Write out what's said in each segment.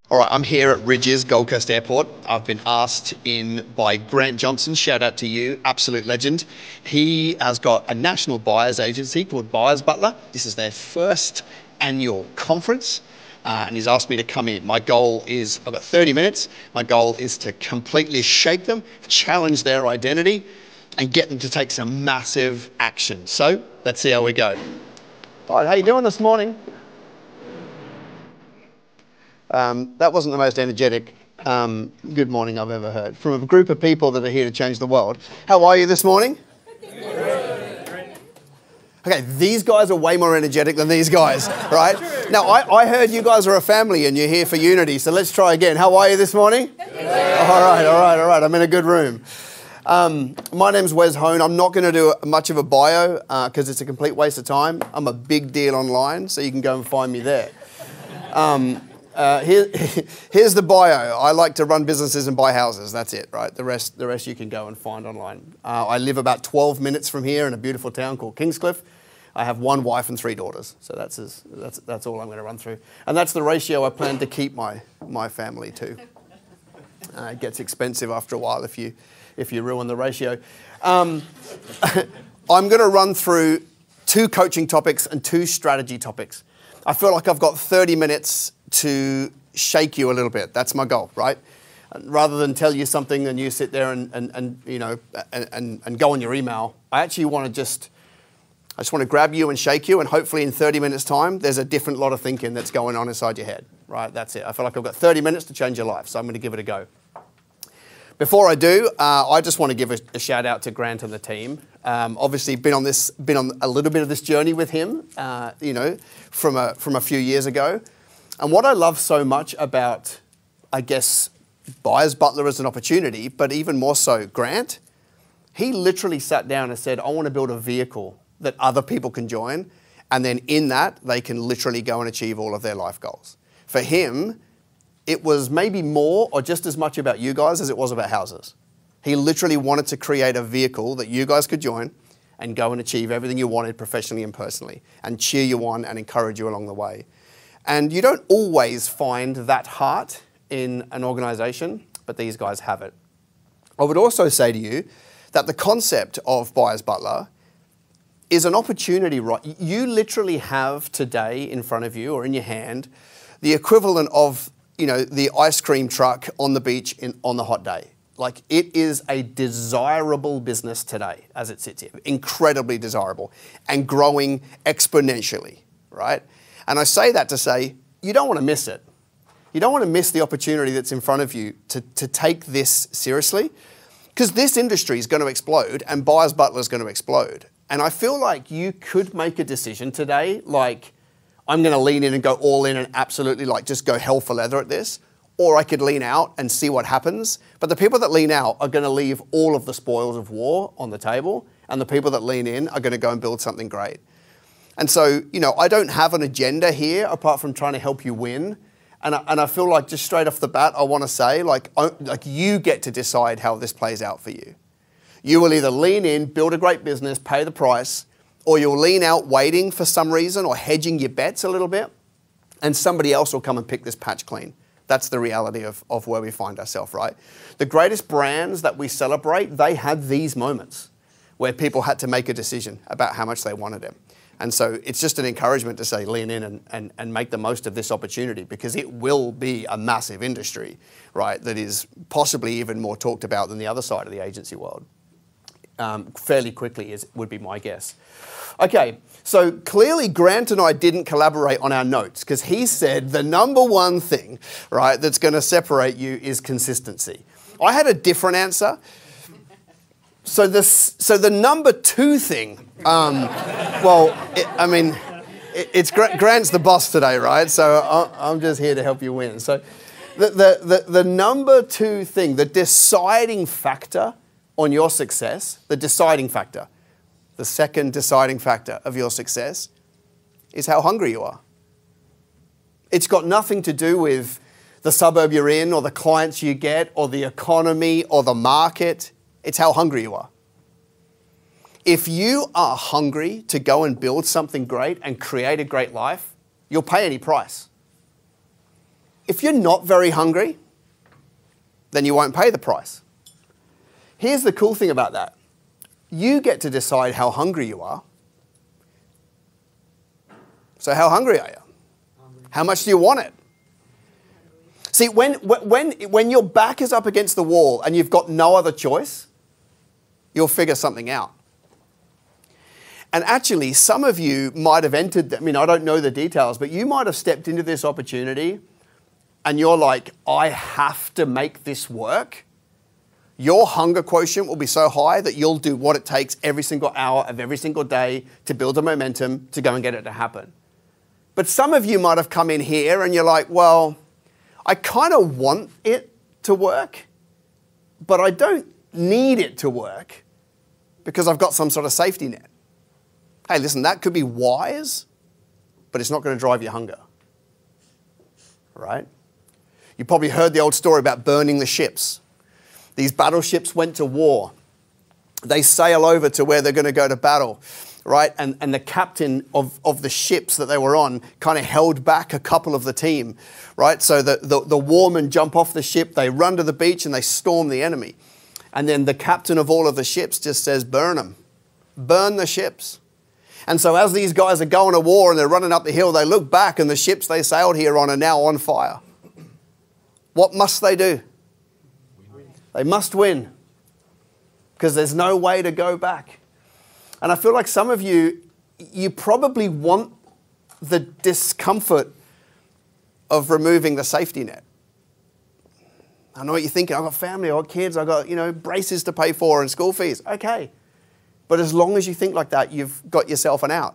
All right, I'm here at Ridges, Gold Coast Airport. I've been asked in by Grant Johnson, shout out to you, absolute legend. He has got a national buyers agency called Buyers Butler. This is their first annual conference, and he's asked me to come in. My goal is, I've got 30 minutes. My goal is to completely shake them, challenge their identity, and get them to take some massive action. So let's see how we go. All right, how you doing this morning? That wasn't the most energetic good morning I've ever heard from a group of people that are here to change the world. How are you this morning? Okay, these guys are way more energetic than these guys, right? Now, I heard you guys are a family and you're here for unity, so let's try again. How are you this morning? All right. I'm in a good room. My name's Wes Hone. I'm not going to do much of a bio because it's a complete waste of time. I'm a big deal online, so you can go and find me there. Here's the bio. I like to run businesses and buy houses. That's it, right? The rest you can go and find online. I live about 12 minutes from here in a beautiful town called Kingscliff. I have one wife and 3 daughters, so that's all I'm going to run through. And that's the ratio I plan to keep my family to. It gets expensive after a while if you ruin the ratio. I'm going to run through 2 coaching topics and 2 strategy topics. I feel like I've got 30 minutes to shake you a little bit. That's my goal, right? Rather than tell you something and you sit there and go on your email, I just want to grab you and shake you, and hopefully in 30 minutes time, there's a different lot of thinking that's going on inside your head, right? That's it. I feel like I've got 30 minutes to change your life, so I'm going to give it a go. Before I do, I just want to give a shout out to Grant and the team. Obviously, been on a little bit of this journey with him, from a few years ago. And what I love so much about, I guess, Buyers Butler as an opportunity, but even more so Grant, he literally sat down and said, I want to build a vehicle that other people can join, and then in that, they can literally go and achieve all of their life goals. For him, it was maybe more or just as much about you guys as it was about houses. He literally wanted to create a vehicle that you guys could join and go and achieve everything you wanted professionally and personally, and cheer you on and encourage you along the way. And you don't always find that heart in an organization, but these guys have it. I would also say to you that the concept of Buyers Butler is an opportunity, right? You literally have today in front of you or in your hand the equivalent of, the ice cream truck on the beach on the hot day. Like, it is a desirable business today as it sits here, incredibly desirable and growing exponentially, right? And I say that to say, you don't want to miss it. You don't want to miss the opportunity that's in front of you to take this seriously, because this industry is going to explode and Buyers Butler is going to explode. And I feel like you could make a decision today, like, I'm going to lean in and go all in and absolutely just go hell for leather at this. Or I could lean out and see what happens. But the people that lean out are going to leave all of the spoils of war on the table. And the people that lean in are going to go and build something great. And so, I don't have an agenda here apart from trying to help you win. And I feel like just straight off the bat, I want to say, you get to decide how this plays out for you. You will either lean in, build a great business, pay the price, or you'll lean out waiting for some reason or hedging your bets a little bit, and somebody else will come and pick this patch clean. That's the reality of where we find ourselves, right? The greatest brands that we celebrate, they had these moments where people had to make a decision about how much they wanted it. And so it's just an encouragement to say lean in and make the most of this opportunity, because it will be a massive industry, right, that is possibly even more talked about than the other side of the agency world. Fairly quickly would be my guess. Okay, so clearly Grant and I didn't collaborate on our notes, because he said the number one thing, right, that's going to separate you is consistency. I had a different answer. So the number 2 thing, it's Grant's the boss today, right? So I'm just here to help you win. So the number 2 thing, the deciding factor on your success, the second deciding factor of your success is how hungry you are. It's got nothing to do with the suburb you're in or the clients you get or the economy or the market. It's how hungry you are. If you are hungry to go and build something great and create a great life, you'll pay any price. if you're not very hungry, then you won't pay the price. Here's the cool thing about that. You get to decide how hungry you are. So how hungry are you? How much do you want it? See, when your back is up against the wall and you've got no other choice, you'll figure something out. And actually, some of you might have entered, I mean, I don't know the details, but you might have stepped into this opportunity and you're like, I have to make this work. Your hunger quotient will be so high that you'll do what it takes every single hour of every single day to build the momentum to go and get it to happen. But some of you might have come in here and you're like, well, I kind of want it to work, but I don't need it to work because I've got some sort of safety net. Hey, listen, that could be wise, but it's not going to drive your hunger, right? You probably heard the old story about burning the ships. These battleships went to war. They sail over to where they're going to go to battle, right? And the captain of the ships that they were on kind of held back a couple of the team, right? So the warmen jump off the ship, they run to the beach and they storm the enemy. And then the captain of all of the ships just says, burn them, burn the ships. And so as these guys are going to war and they're running up the hill, they look back and the ships they sailed here on are now on fire. What must they do? They must win because there's no way to go back. And I feel like some of you, you probably want the discomfort of removing the safety net. I know what you're thinking. I've got family, I've got kids, I've got, braces to pay for and school fees. Okay. But as long as you think like that, you've got yourself an out.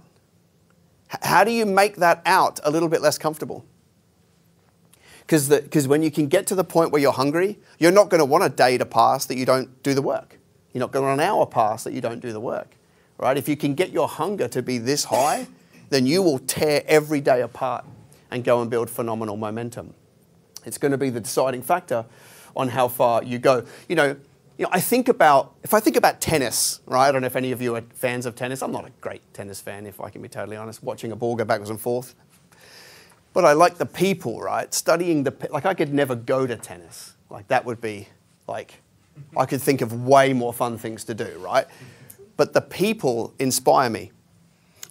How do you make that out a little bit less comfortable? Because when you can get to the point where you're hungry, you're not going to want a day to pass that you don't do the work. You're not going to want an hour pass that you don't do the work. Right? If you can get your hunger to be this high, then you will tear every day apart and go and build phenomenal momentum. It's going to be the deciding factor on how far you go. If I think about tennis, right? I don't know if any of you are fans of tennis. I'm not a great tennis fan, if I can be totally honest, watching a ball go backwards and forth. But I like the people, right? Studying I could never go to tennis. That would be, I could think of way more fun things to do, right? But the people inspire me.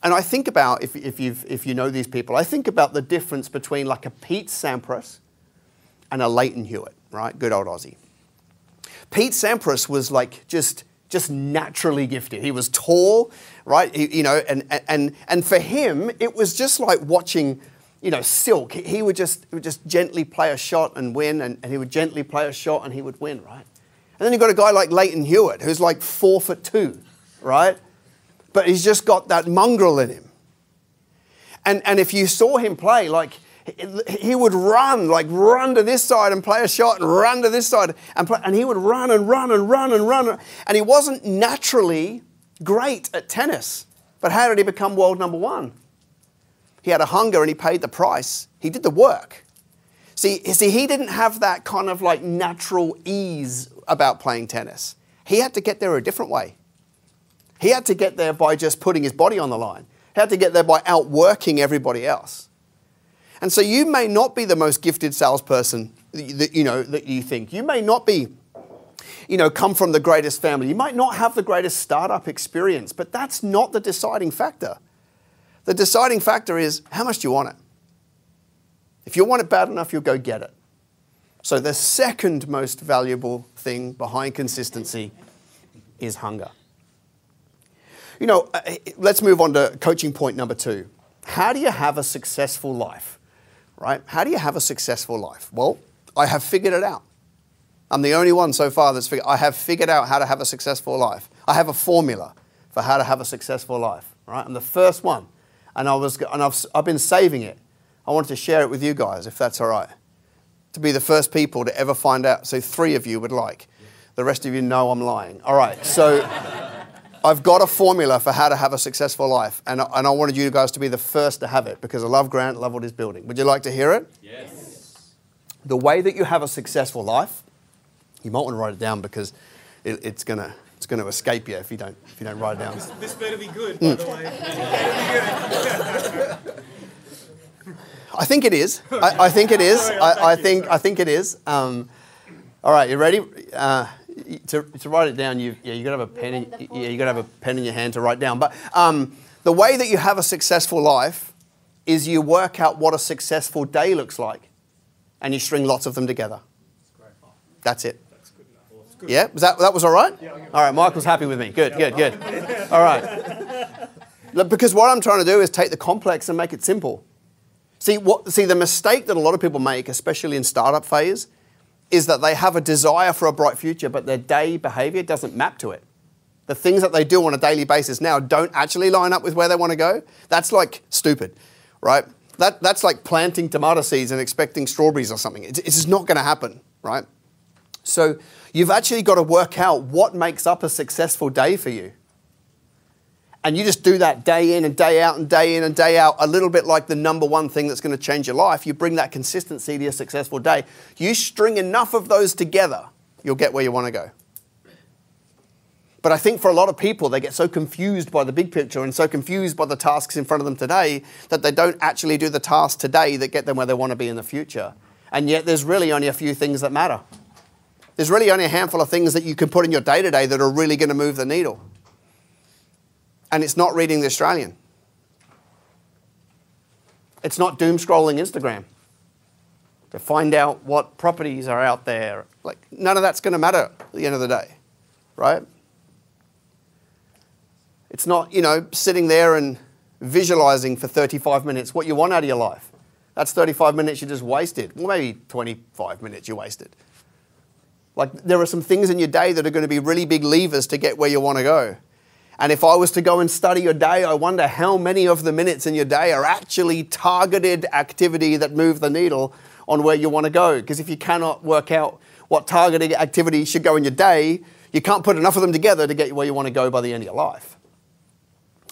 And I think about, if you know these people, I think about the difference between a Pete Sampras and a Leighton Hewitt, right? Good old Aussie. Pete Sampras was just naturally gifted. He was tall, right? And for him, it was just like watching, silk. He would just gently play a shot and win, and he would gently play a shot and he would win, right? And then you've got a guy like Leighton Hewitt, who's 4'2", right? But he's just got that mongrel in him. And if you saw him play, he would run to this side and play a shot and run to this side and play, and he would run and run and run and run. And he wasn't naturally great at tennis. But how did he become world number one? He had a hunger and he paid the price. He did the work. See, he didn't have that kind of natural ease about playing tennis. He had to get there a different way. He had to get there by just putting his body on the line. He had to get there by outworking everybody else. And so you may not be the most gifted salesperson that you think. You may not be, come from the greatest family. You might not have the greatest startup experience, but that's not the deciding factor. The deciding factor is how much do you want it? If you want it bad enough, you'll go get it. So the second most valuable thing behind consistency is hunger. Let's move on to coaching point number 2. How do you have a successful life? Right? How do you have a successful life? Well, I have figured it out. I'm the only one so far I have figured out how to have a successful life. I have a formula for how to have a successful life. Right? I'm the first one, and I've been saving it. I wanted to share it with you guys, if that's all right. To be the first people to ever find out. So 3 of you would like. The rest of you know I'm lying. All right. So I've got a formula for how to have a successful life, and I wanted you guys to be the first to have it because I love Grant, love what he's building. Would you like to hear it? Yes. The way that you have a successful life, you might want to write it down because it's gonna escape you if you don't write it down. This better be good, by the way. This better be good. I think it is. I think it is. I think it is. All right, you ready? To write it down, you got to have a pen. You got to have a pen in your hand to write down. But the way that you have a successful life is you work out what a successful day looks like, and you string lots of them together. That's it. That's good enough. Yeah, that was all right? Yeah, all right, Michael's happy with me. Good. All right. Because what I'm trying to do is take the complex and make it simple. See, the mistake that a lot of people make, especially in startup phase, is that they have a desire for a bright future, but their day behavior doesn't map to it. The things that they do on a daily basis now don't actually line up with where they want to go. That's like stupid, right? That's like planting tomato seeds and expecting strawberries or something. It's just not going to happen, right? So you've actually got to work out what makes up a successful day for you. And you just do that day in and day out and day in and day out, a little bit like the number one thing that's going to change your life. You bring that consistency to your successful day. You string enough of those together, you'll get where you want to go. But I think for a lot of people, they get so confused by the big picture and so confused by the tasks in front of them today that they don't actually do the tasks today that get them where they want to be in the future. And yet there's really only a few things that matter. There's really only a handful of things that you can put in your day-to-day that are really going to move the needle. And it's not reading The Australian. It's not doom scrolling Instagram to find out what properties are out there. Like, none of that's going to matter at the end of the day, right? It's not, sitting there and visualizing for 35 minutes what you want out of your life. That's 35 minutes you just wasted. Well, maybe 25 minutes you wasted. Like, there are some things in your day that are going to be really big levers to get where you want to go. And if I was to go and study your day, I wonder how many of the minutes in your day are actually targeted activity that move the needle on where you want to go. Because if you cannot work out what targeted activity should go in your day, you can't put enough of them together to get you where you want to go by the end of your life.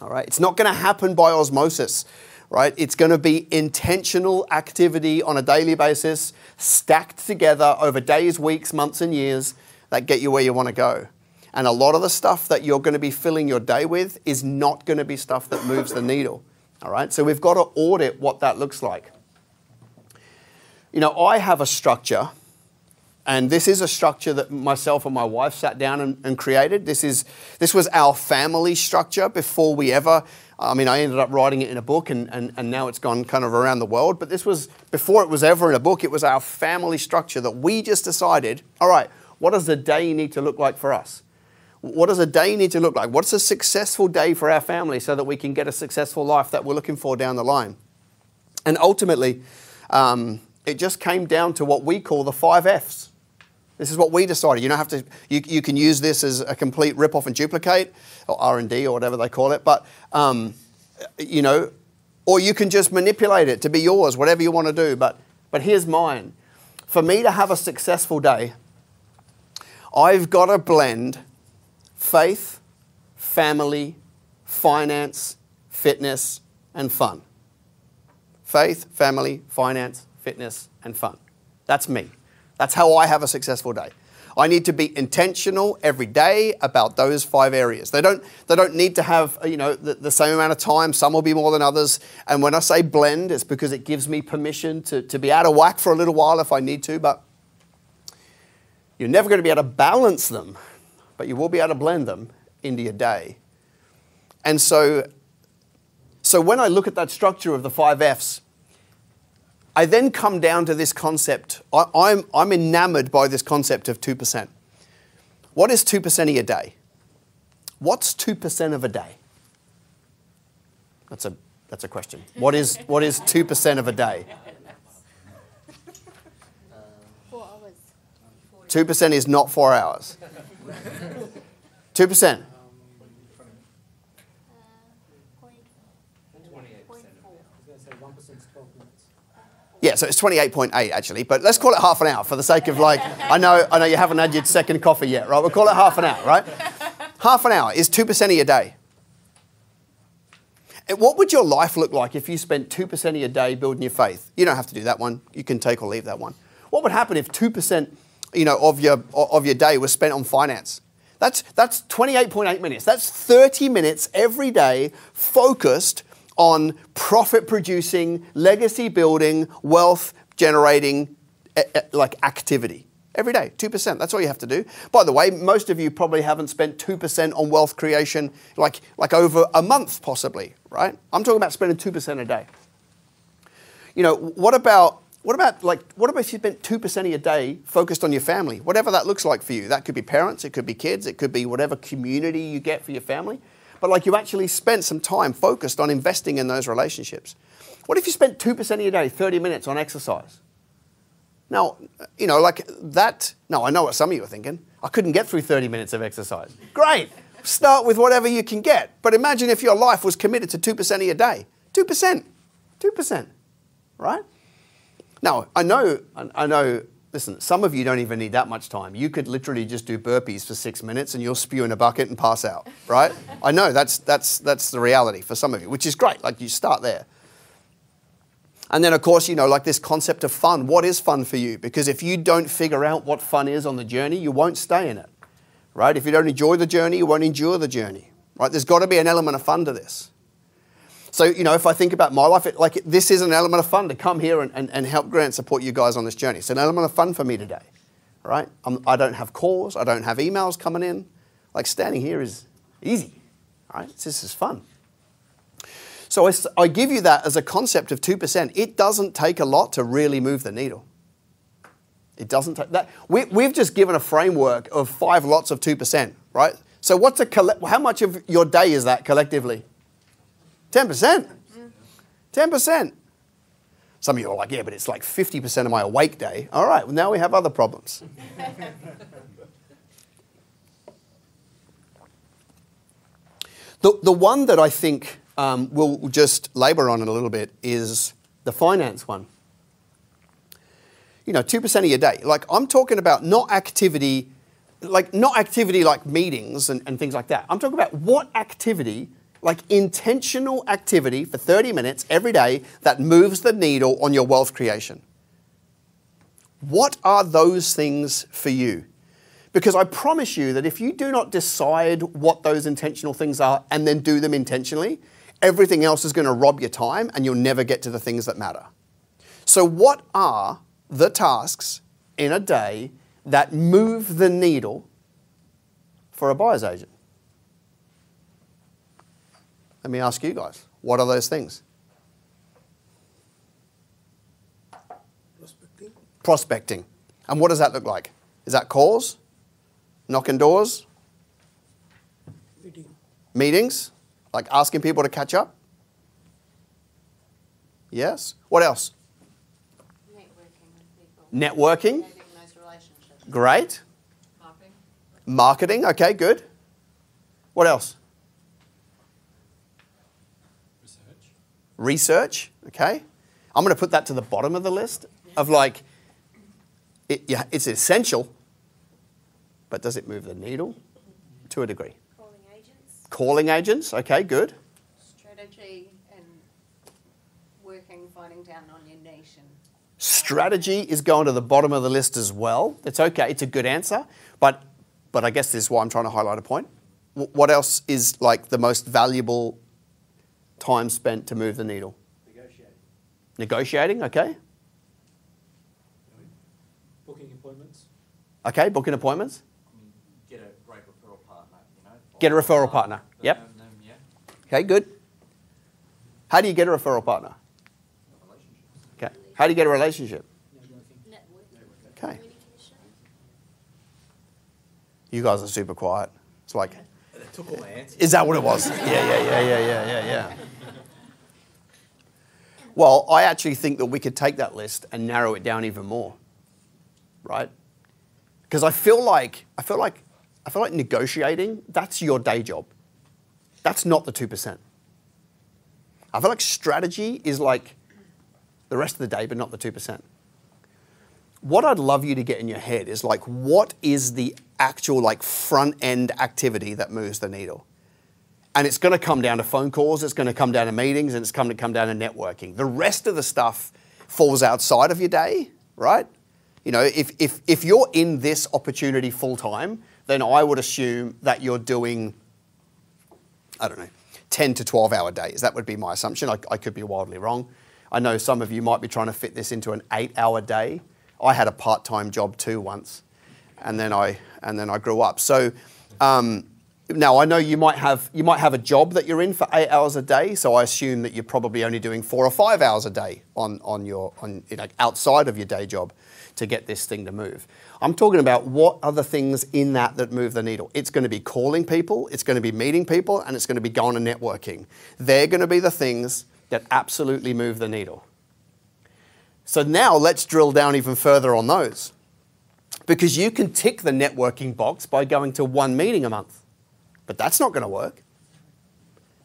All right? It's not going to happen by osmosis, right? It's going to be intentional activity on a daily basis, stacked together over days, weeks, months, and years that get you where you want to go. And a lot of the stuff that you're going to be filling your day with is not going to be stuff that moves the needle. All right? So we've got to audit what that looks like. I have a structure, and this is a structure that myself and my wife sat down and created. This was our family structure before we ever, I ended up writing it in a book, and now it's gone kind of around the world. But this was, before it was ever in a book, it was our family structure that we just decided, all right, what does the day need to look like for us? What does a day need to look like? What's a successful day for our family so that we can get a successful life that we're looking for down the line? And ultimately, it just came down to what we call the 5 Fs. This is what we decided. You don't have to. You can use this as a complete rip-off and duplicate, or R&D, or whatever they call it. But or you can just manipulate it to be yours, whatever you want to do. But here's mine. For me to have a successful day, I've got to blend faith, family, finance, fitness, and fun. Faith, family, finance, fitness, and fun. That's me. That's how I have a successful day. I need to be intentional every day about those 5 areas. They don't need to have the same amount of time. Some will be more than others. And when I say blend, it's because it gives me permission to be out of whack for a little while if I need to. But you're never going to be able to balance them, but you will be able to blend them into your day. And so when I look at that structure of the 5 Fs, I then come down to this concept. I'm enamored by this concept of 2%. What is 2% of your day? What's 2% of a day? That's a question. What is 2% of a day? 4 hours. 2% is not 4 hours. 2%. 28%. Yeah, so it's 28.8 actually, but let's call it half an hour for the sake of I know you haven't had your second coffee yet, right? We'll call it half an hour, right? Half an hour is 2% of your day. And what would your life look like if you spent 2% of your day building your faith? You don't have to do that one. You can take or leave that one. What would happen if 2%, of your day was spent on finance? That's 28.8 minutes. That's 30 minutes every day focused on profit-producing, legacy-building, wealth-generating like activity. Every day, 2%. That's all you have to do. By the way, most of you probably haven't spent 2% on wealth creation like over a month possibly, right? I'm talking about spending 2% a day. You know, what about if you spent 2% of your day focused on your family? Whatever that looks like for you. That could be parents, it could be kids, it could be whatever community you get for your family. But like you actually spent some time focused on investing in those relationships. What if you spent 2% of your day, 30 minutes on exercise? Now, you know, like that, no, I know what some of you are thinking. I couldn't get through 30 minutes of exercise. Great. Start with whatever you can get. But imagine if your life was committed to 2% of your day. 2%. 2%. Right? Now, I know, listen, some of you don't even need that much time. You could literally just do burpees for 6 minutes and you'll spew in a bucket and pass out, right? I know that's the reality for some of you, which is great. Like you start there. And then, of course, you know, like this concept of fun. What is fun for you? Because if you don't figure out what fun is on the journey, you won't stay in it, right? If you don't enjoy the journey, you won't endure the journey, right? There's got to be an element of fun to this. So, you know, if I think about my life, this is an element of fun to come here and help Grant support you guys on this journey. It's an element of fun for me today, right? I don't have calls. I don't have emails coming in. Like standing here is easy, right? This is fun. So I give you that as a concept of 2%. It doesn't take a lot to really move the needle. It doesn't take that. We've just given a framework of 5 lots of 2%, right? So how much of your day is that collectively? 10%. 10%. Some of you are like, yeah, but it's like 50% of my awake day. All right, well, now we have other problems. The one that I think we'll just labour on it a little bit is the finance one. You know, 2% of your day. Like I'm talking about not activity like meetings and things like that. I'm talking about what activity, like intentional activity for 30 minutes every day that moves the needle on your wealth creation. What are those things for you? Because I promise you that if you do not decide what those intentional things are and then do them intentionally, everything else is going to rob your time and you'll never get to the things that matter. So what are the tasks in a day that move the needle for a buyer's agent? Let me ask you guys, what are those things? Prospecting. And what does that look like? Is that calls? Knocking doors? Meetings? Like asking people to catch up? Yes. What else? Networking with people. Networking? Building those relationships. Great. Marketing. Marketing, okay, good. What else? Research, okay. I'm going to put that to the bottom of the list of like, it's essential, but does it move the needle? To a degree. Calling agents. Calling agents, okay, good. Strategy and finding down on your niche. And Strategy is going to the bottom of the list as well. It's okay, it's a good answer, but I guess this is why I'm trying to highlight a point. What else is like the most valuable time spent to move the needle? Negotiating, okay. Booking appointments. Okay, booking appointments. Get a great referral partner, you know. Get a referral partner, yep. Yeah. Okay, good. How do you get a referral partner? Okay. How do you get a relationship? networking. Okay. You guys are super quiet. It's like, That took all my answers. is that what it was? Yeah. Well, I actually think that we could take that list and narrow it down even more, right? Because I feel like negotiating, that's your day job. That's not the 2%. I feel like strategy is like the rest of the day, but not the 2%. What I'd love you to get in your head is like, what is the actual like front end activity that moves the needle? And it's going to come down to phone calls, it's going to come down to meetings, and it's going to come down to networking. The rest of the stuff falls outside of your day, right? You know, if you're in this opportunity full time, then I would assume that you're doing, I don't know, 10 to 12 hour days. That would be my assumption. I could be wildly wrong. I know some of you might be trying to fit this into an 8-hour day. I had a part-time job too once, and then I grew up. So now I know you might have a job that you're in for 8 hours a day. So I assume that you're probably only doing 4 or 5 hours a day outside of your day job to get this thing to move. I'm talking about what are the things in that move the needle. It's going to be calling people, it's going to be meeting people, and it's going to be going and networking. They're going to be the things that absolutely move the needle. So now let's drill down even further on those. Because you can tick the networking box by going to 1 meeting a month. But that's not going to work.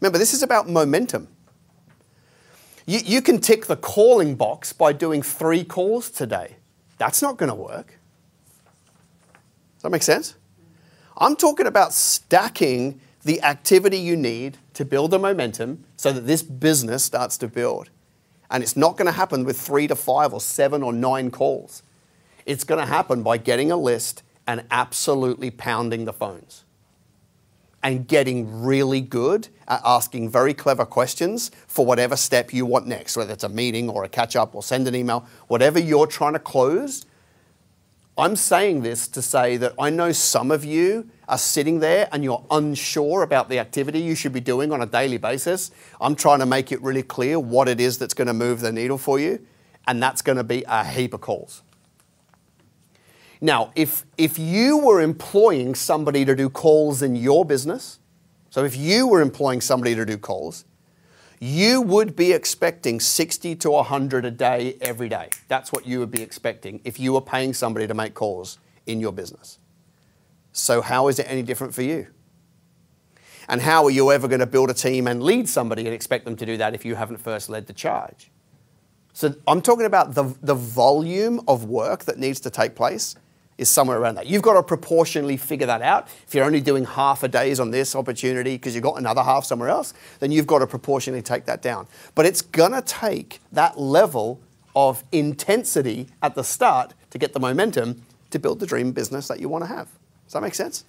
Remember, this is about momentum. You can tick the calling box by doing 3 calls today. That's not going to work. Does that make sense? I'm talking about stacking the activity you need to build the momentum so that this business starts to build. And it's not going to happen with 3 to 5 or 7 or 9 calls. It's going to happen by getting a list and absolutely pounding the phones. And getting really good at asking very clever questions for whatever step you want next, whether it's a meeting or a catch-up or send an email, whatever you're trying to close. I'm saying this to say that I know some of you are sitting there and you're unsure about the activity you should be doing on a daily basis. I'm trying to make it really clear what it is that's going to move the needle for you, and that's going to be a heap of calls. Now, if you were employing somebody to do calls in your business, so if you were employing somebody to do calls, you would be expecting 60 to 100 a day every day. That's what you would be expecting if you were paying somebody to make calls in your business. So how is it any different for you? And how are you ever going to build a team and lead somebody and expect them to do that if you haven't first led the charge? So I'm talking about the volume of work that needs to take place is somewhere around that. You've got to proportionally figure that out. If you're only doing half a days on this opportunity because you've got another half somewhere else, then you've got to proportionally take that down. But it's going to take that level of intensity at the start to get the momentum to build the dream business that you want to have. Does that make sense?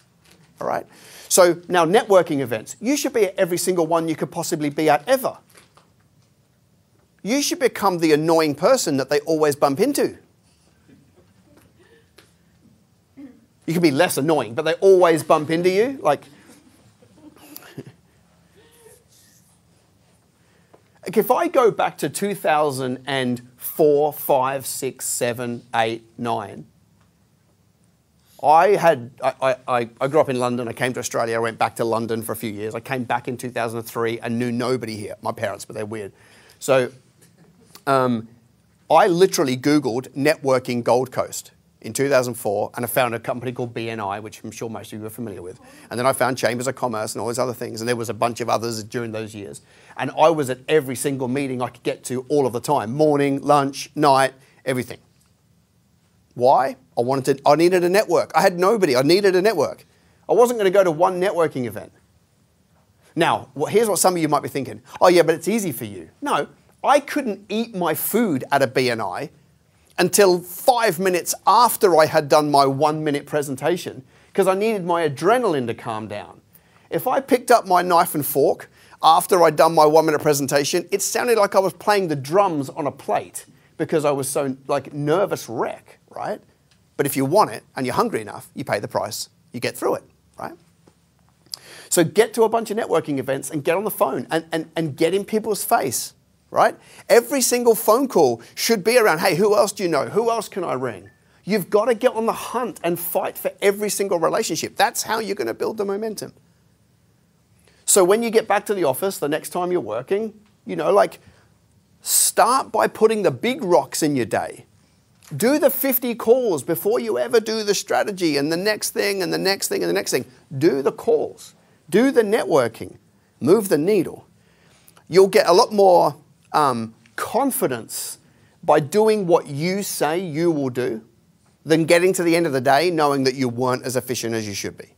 All right. So now networking events. You should be at every single one you could possibly be at ever. You should become the annoying person that they always bump into. You can be less annoying, but they always bump into you. Like if I go back to 2004, 5, 6, 7, 8, 9, I grew up in London. I came to Australia. I went back to London for a few years. I came back in 2003 and knew nobody here. My parents, but they're weird. So I literally Googled networking Gold Coast in 2004, and I found a company called BNI, which I'm sure most of you are familiar with. And then I found Chambers of Commerce and all these other things, and there was a bunch of others during those years. And I was at every single meeting I could get to all of the time, morning, lunch, night, everything. Why? I needed a network. I had nobody. I needed a network. I wasn't going to go to one networking event. Now, here's what some of you might be thinking. Oh yeah, but it's easy for you. No, I couldn't eat my food at a BNI until 5 minutes after I had done my 1-minute presentation because I needed my adrenaline to calm down. If I picked up my knife and fork after I'd done my 1-minute presentation, it sounded like I was playing the drums on a plate because I was so nervous wreck, right? But if you want it and you're hungry enough, you pay the price, you get through it, right? So get to a bunch of networking events and get on the phone and get in people's face. Right? Every single phone call should be around, hey, who else do you know? Who else can I ring? You've got to get on the hunt and fight for every single relationship. That's how you're going to build the momentum. So when you get back to the office the next time you're working, start by putting the big rocks in your day. Do the 50 calls before you ever do the strategy and the next thing and the next thing and the next thing. Do the calls. Do the networking. Move the needle. You'll get a lot more confidence by doing what you say you will do than getting to the end of the day knowing that you weren't as efficient as you should be.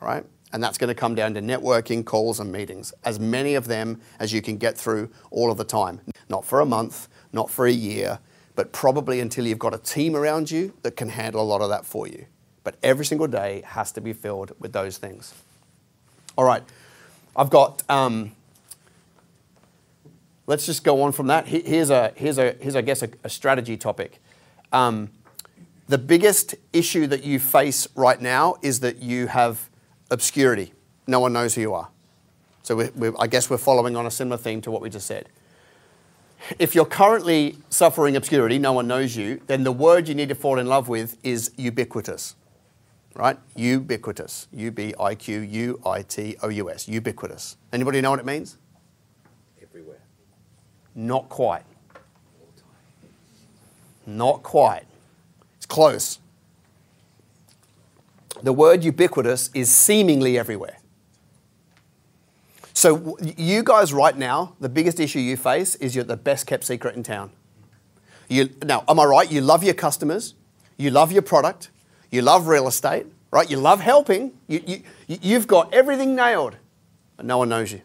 All right? And that's going to come down to networking, calls, and meetings. As many of them as you can get through all of the time. Not for a month, not for a year, but probably until you've got a team around you that can handle a lot of that for you. But every single day has to be filled with those things. All right. I've got. Let's just go on from that. Here's I guess a strategy topic. The biggest issue that you face right now is that you have obscurity. No one knows who you are. So I guess we're following on a similar theme to what we just said. If you're currently suffering obscurity, no one knows you, then the word you need to fall in love with is ubiquitous, right? Ubiquitous. U-B-I-Q-U-I-T-O-U-S. Ubiquitous. Anybody know what it means? Everywhere. Not quite. Not quite. It's close. The word ubiquitous is seemingly everywhere. So you guys right now, the biggest issue you face is you're the best kept secret in town. Now, am I right? You love your customers. You love your product. You love real estate, right? You love helping. You've got everything nailed, but no one knows you.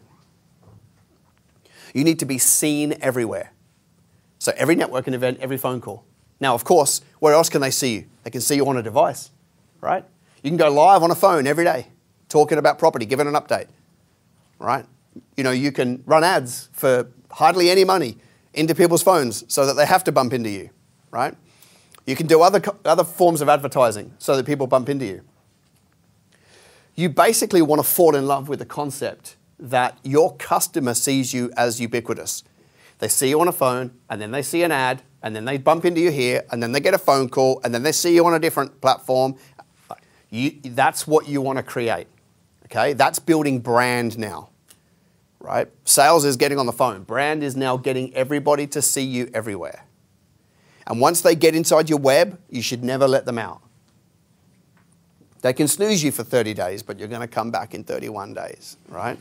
You need to be seen everywhere. So every networking event, every phone call. Now, of course, where else can they see you? They can see you on a device, right? You can go live on a phone every day, talking about property, giving an update. Right? You know, you can run ads for hardly any money into people's phones so that they have to bump into you, right? You can do other forms of advertising so that people bump into you. You basically want to fall in love with the concept that your customer sees you as ubiquitous. They see you on a phone, and then they see an ad, and then they bump into you here, and then they get a phone call, and then they see you on a different platform. That's what you want to create. Okay, that's building brand now, right? Sales is getting on the phone. Brand is now getting everybody to see you everywhere. And once they get inside your web, you should never let them out. They can snooze you for 30 days, but you're going to come back in 31 days, right?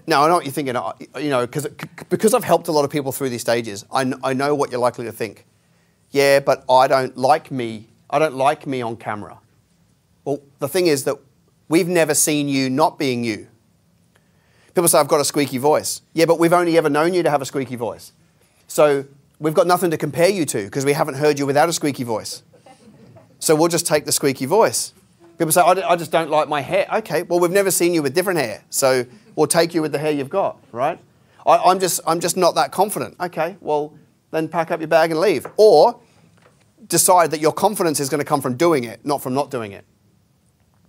Now, I know what you're thinking, you know, because I've helped a lot of people through these stages, I know what you're likely to think. Yeah, but I don't like me on camera. Well, the thing is that we've never seen you not being you. People say, I've got a squeaky voice. Yeah, but we've only ever known you to have a squeaky voice. So we've got nothing to compare you to because we haven't heard you without a squeaky voice. So we'll just take the squeaky voice. People say, I just don't like my hair. Okay, well, we've never seen you with different hair. So we'll take you with the hair you've got, right? I'm just not that confident. Okay, well, then pack up your bag and leave. Or decide that your confidence is going to come from doing it, not from not doing it,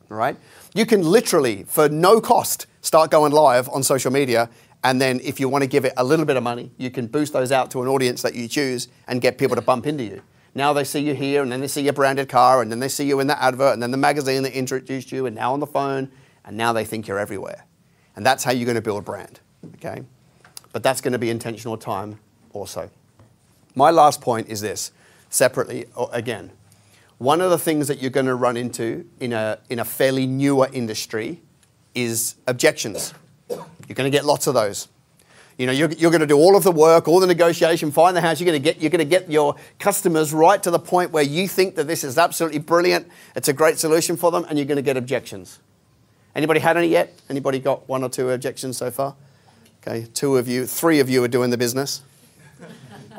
right? You can literally, for no cost, start going live on social media, and then if you want to give it a little bit of money, you can boost those out to an audience that you choose and get people to bump into you. Now they see you here, and then they see your branded car, and then they see you in the advert, and then the magazine that introduced you, and now on the phone, and now they think you're everywhere. And that's how you're going to build brand, okay? But that's going to be intentional time also. My last point is this, separately, again. One of the things that you're going to run into in a fairly newer industry is objections. You're going to get lots of those. You know, you're going to do all of the work, all the negotiation, find the house. You're going to get your customers right to the point where you think that this is absolutely brilliant. It's a great solution for them, and you're going to get objections. Anybody had any yet? Anybody got one or two objections so far? Okay, 2 of you, 3 of you are doing the business.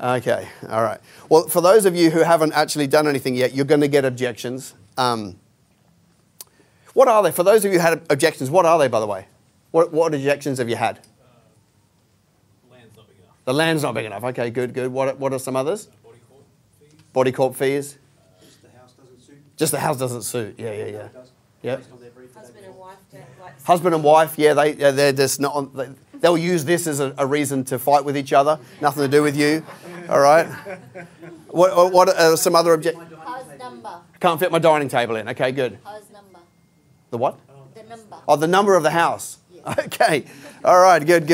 Okay, all right. Well, for those of you who haven't actually done anything yet, you're going to get objections. What are they? For those of you who had objections, what are they, by the way? What objections have you had? Land's not big enough. The land's not big enough. Okay, good. What are some others? Body corp fees. Body corp fees? Just the house doesn't suit. Just the house doesn't suit. Yeah. Yep. Based on their brief the day Husband and before. wife don't like. Husband and wife, they're just not on, they'll use this as a reason to fight with each other. Nothing to do with you. All right. What are some other objections? House number. Can't fit my dining table in. Okay, good. House number. The what? The number. Oh, the number of the house. Okay. All right, good.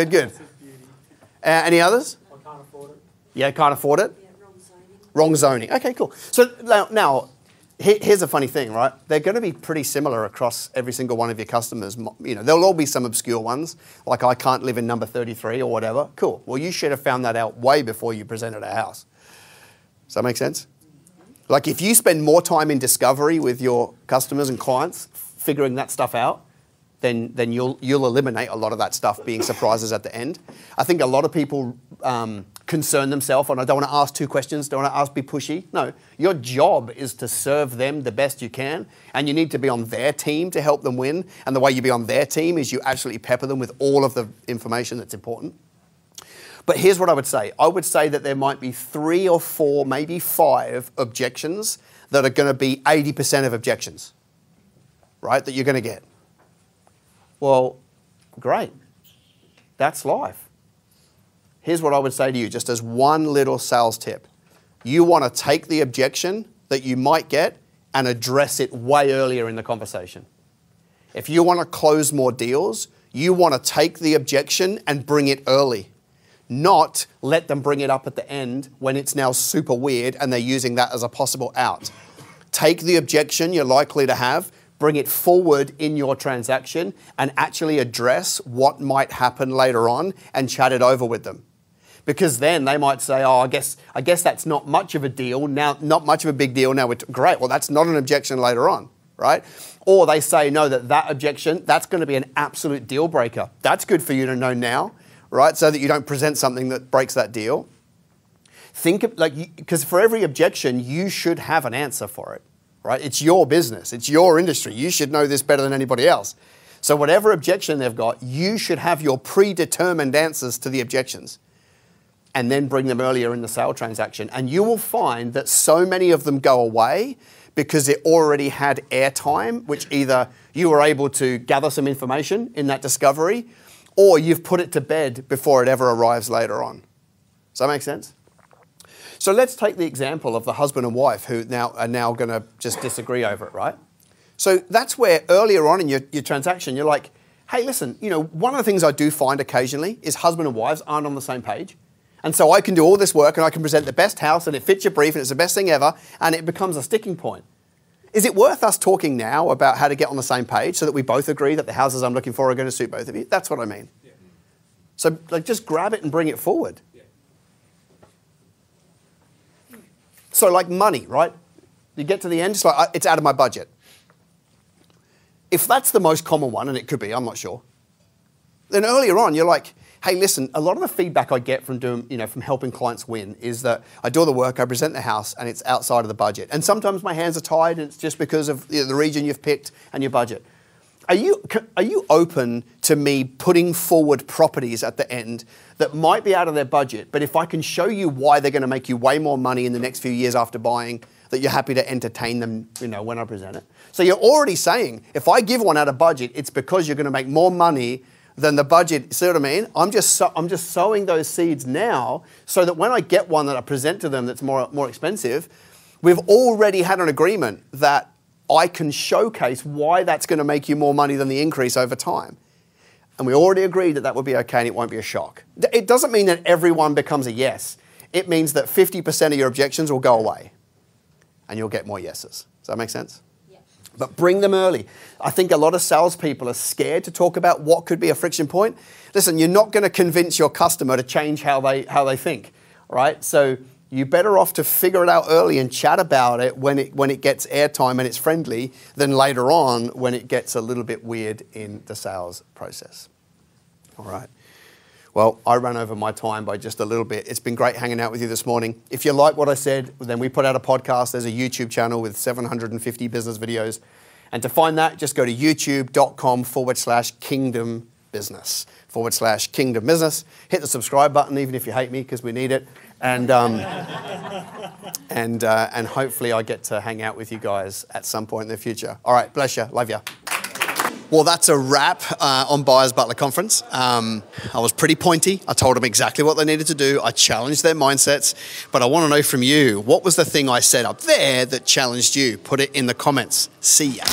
Any others? I can't afford it. Yeah, can't afford it. Yeah, wrong zoning. Wrong zoning. Okay, cool. So now here's a funny thing, right? They're going to be pretty similar across every single one of your customers. You know, there'll all be some obscure ones, like I can't live in number 33 or whatever. Cool. Well, you should have found that out way before you presented a house. Does that make sense? Like if you spend more time in discovery with your customers and clients, figuring that stuff out, then you'll eliminate a lot of that stuff being surprises at the end. I think a lot of people concern themselves and I don't want to ask 2 questions, don't want to be pushy. No, your job is to serve them the best you can, and you need to be on their team to help them win. And the way you be on their team is you absolutely pepper them with all of the information that's important. But here's what I would say. I would say that there might be 3 or 4, maybe 5 objections that are going to be 80% of objections, right, that you're going to get. Well, great. That's life. Here's what I would say to you, just as one little sales tip. You want to take the objection that you might get and address it way earlier in the conversation. If you want to close more deals, you want to take the objection and bring it early. Not let them bring it up at the end when it's now super weird and they're using that as a possible out. Take the objection you're likely to have, bring it forward in your transaction, and actually address what might happen later on and chat it over with them. Because then they might say, oh, I guess that's not much of a deal, now not much of a big deal, now we're great, well that's not an objection later on, right? Or they say, no, that objection, that's going to be an absolute deal breaker. That's good for you to know now, right? So that you don't present something that breaks that deal. Think of, because for every objection, you should have an answer for it, right? It's your business. It's your industry. You should know this better than anybody else. So whatever objection they've got, you should have your predetermined answers to the objections and then bring them earlier in the sale transaction. And you will find that so many of them go away because it already had airtime, which either you were able to gather some information in that discovery or you've put it to bed before it ever arrives later on. Does that make sense? So let's take the example of the husband and wife who are now going to just disagree over it, right? So that's where earlier on in your transaction, you're like, hey, listen, one of the things I do find occasionally is husband and wives aren't on the same page. And so I can do all this work and I can present the best house and it fits your brief and it's the best thing ever and it becomes a sticking point. Is it worth us talking now about how to get on the same page so that we both agree that the houses I'm looking for are going to suit both of you? That's what I mean. Yeah. So just grab it and bring it forward. Yeah. So like money, right? You get to the end, it's like, it's out of my budget. If that's the most common one, and it could be, I'm not sure, then earlier on you're like, hey, listen, a lot of the feedback I get from from helping clients win is that I do all the work, I present the house, and it's outside of the budget. And sometimes my hands are tied, and it's just because of the region you've picked and your budget. Are you open to me putting forward properties at the end that might be out of their budget, but if I can show you why they're going to make you way more money in the next few years after buying, that you're happy to entertain them, when I present it? So you're already saying, if I give one out of budget, it's because you're going to make more money than the budget. See what I mean? I'm just sowing those seeds now so that when I get one that I present to them that's more expensive, we've already had an agreement that I can showcase why that's going to make you more money than the increase over time. And we already agreed that would be okay and it won't be a shock. It doesn't mean that everyone becomes a yes. It means that 50% of your objections will go away and you'll get more yeses. Does that make sense? But bring them early. I think a lot of salespeople are scared to talk about what could be a friction point. Listen, you're not going to convince your customer to change how they think, right? So you're better off to figure it out early and chat about it when it gets airtime and it's friendly than later on when it gets a little bit weird in the sales process. All right. Well, I ran over my time by just a little bit. It's been great hanging out with you this morning. If you like what I said, then we put out a podcast. There's a YouTube channel with 750 business videos. And to find that, just go to youtube.com/kingdom business. Hit the subscribe button, even if you hate me, because we need it. And hopefully I get to hang out with you guys at some point in the future. All right, bless you. Love you. Well, that's a wrap on Buyers Butler Conference. I was pretty pointy. I told them exactly what they needed to do. I challenged their mindsets. But I want to know from you, what was the thing I said up there that challenged you? Put it in the comments. See ya.